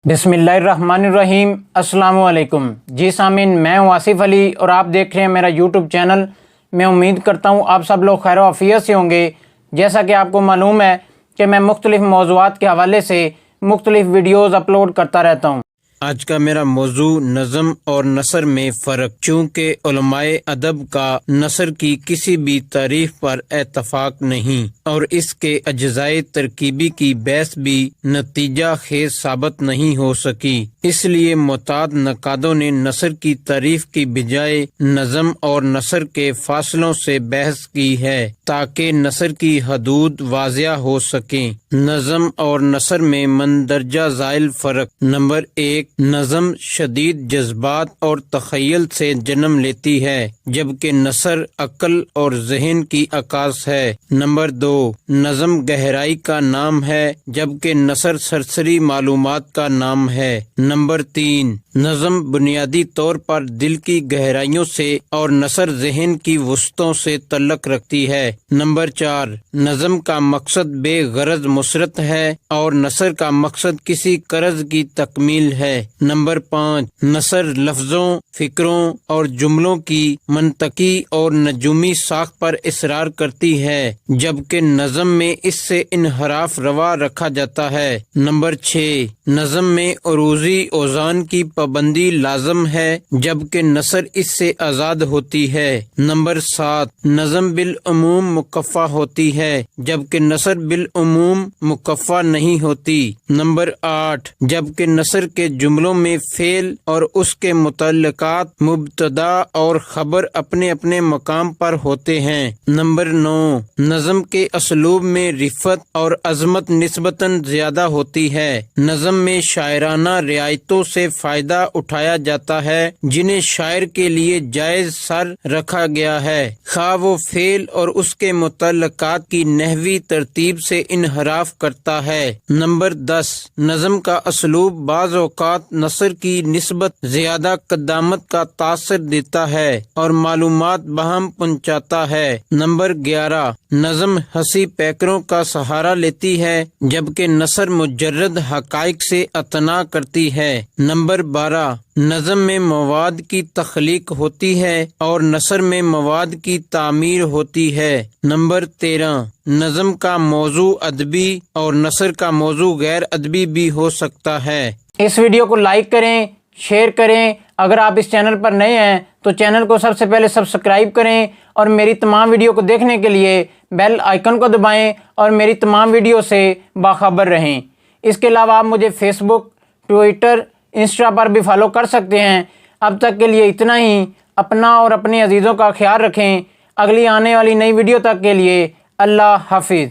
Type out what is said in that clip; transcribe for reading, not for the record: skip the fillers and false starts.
بسم اللہ الرحمن الرحیم۔ السلام علیکم جی سامعین، میں ہوں آصف علی اور آپ دیکھ رہے ہیں میرا یوٹیوب چینل۔ میں امید کرتا ہوں آپ سب لوگ خیر و عافیت سے ہوں گے۔ جیسا کہ آپ کو معلوم ہے کہ میں مختلف موضوعات کے حوالے سے مختلف ویڈیوز اپلوڈ کرتا رہتا ہوں۔ آج کا میرا موضوع نظم اور نثر میں فرق، چونکہ علماء ادب کا نثر کی کسی بھی تعریف پر اتفاق نہیں اور اس کے اجزائے ترکیبی کی بحث بھی نتیجہ خیز ثابت نہیں ہو سکی، اس لیے معتاد نقادوں نے نثر کی تعریف کی بجائے نظم اور نثر کے فاصلوں سے بحث کی ہے تاکہ نثر کی حدود واضح ہو سکیں۔ نظم اور نثر میں مندرجہ ذیل فرق: نمبر 1، نظم شدید جذبات اور تخیل سے جنم لیتی ہے جبکہ نثر عقل اور ذہن کی عکاس ہے۔ نمبر 2، نظم گہرائی کا نام ہے جبکہ نثر سرسری معلومات کا نام ہے۔ نمبر 3، نظم بنیادی طور پر دل کی گہرائیوں سے اور نثر ذہن کی وسعتوں سے تعلق رکھتی ہے۔ نمبر 4، نظم کا مقصد بے غرض مسرت ہے اور نثر کا مقصد کسی غرض کی تکمیل ہے۔ نمبر 5، نثر لفظوں، فکروں اور جملوں کی منطقی اور نجومی ساخت پر اصرار کرتی ہے جبکہ نظم میں اس سے انحراف روا رکھا جاتا ہے۔ نمبر 6، نظم میں عروضی اوزان کی پابندی لازم ہے جبکہ نثر اس سے آزاد ہوتی ہے۔ نمبر 7، نظم بالعموم مکفہ ہوتی ہے جبکہ نثر بالعموم مکفہ نہیں ہوتی۔ نمبر 8، جبکہ نثر کے جملوں میں فعل اور اس کے متعلقات مبتدا اور خبر اپنے اپنے مقام پر ہوتے ہیں۔ نمبر 9، نظم کے اسلوب میں رفت اور عظمت نسبتاً زیادہ ہوتی ہے۔ نظم میں شاعرانہ رعایتوں سے فائدہ اٹھایا جاتا ہے جنہیں شاعر کے لیے جائز سر رکھا گیا ہے، خواہ وہ فعل اور اس کے متعلقات کی نحوی ترتیب سے انحراف کرتا ہے۔ نمبر 10، نظم کا اسلوب بعض اوقات نثر کی نسبت زیادہ قدامت کا تاثر دیتا ہے اور معلومات بہم پہنچاتا ہے۔ نمبر 11، نظم ہنسی پیکروں کا سہارا لیتی ہے جبکہ نثر مجرد حقائق سے اعتنا کرتی ہے۔ نمبر 12، نظم میں مواد کی تخلیق ہوتی ہے اور نثر میں مواد کی تعمیر ہوتی ہے۔ نمبر 13، نظم کا موضوع ادبی اور نثر کا موضوع غیر ادبی بھی ہو سکتا ہے۔ اس ویڈیو کو لائک کریں، شیئر کریں۔ اگر آپ اس چینل پر نئے ہیں تو چینل کو سب سے پہلے سبسکرائب کریں اور میری تمام ویڈیو کو دیکھنے کے لیے بیل آئیکن کو دبائیں اور میری تمام ویڈیو سے باخبر رہیں۔ اس کے علاوہ آپ مجھے فیس بک، ٹویٹر، انسٹا پر بھی فالو کر سکتے ہیں۔ اب تک کے لیے اتنا ہی۔ اپنا اور اپنے عزیزوں کا خیال رکھیں۔ اگلی آنے والی نئی ویڈیو تک کے لیے اللہ حافظ۔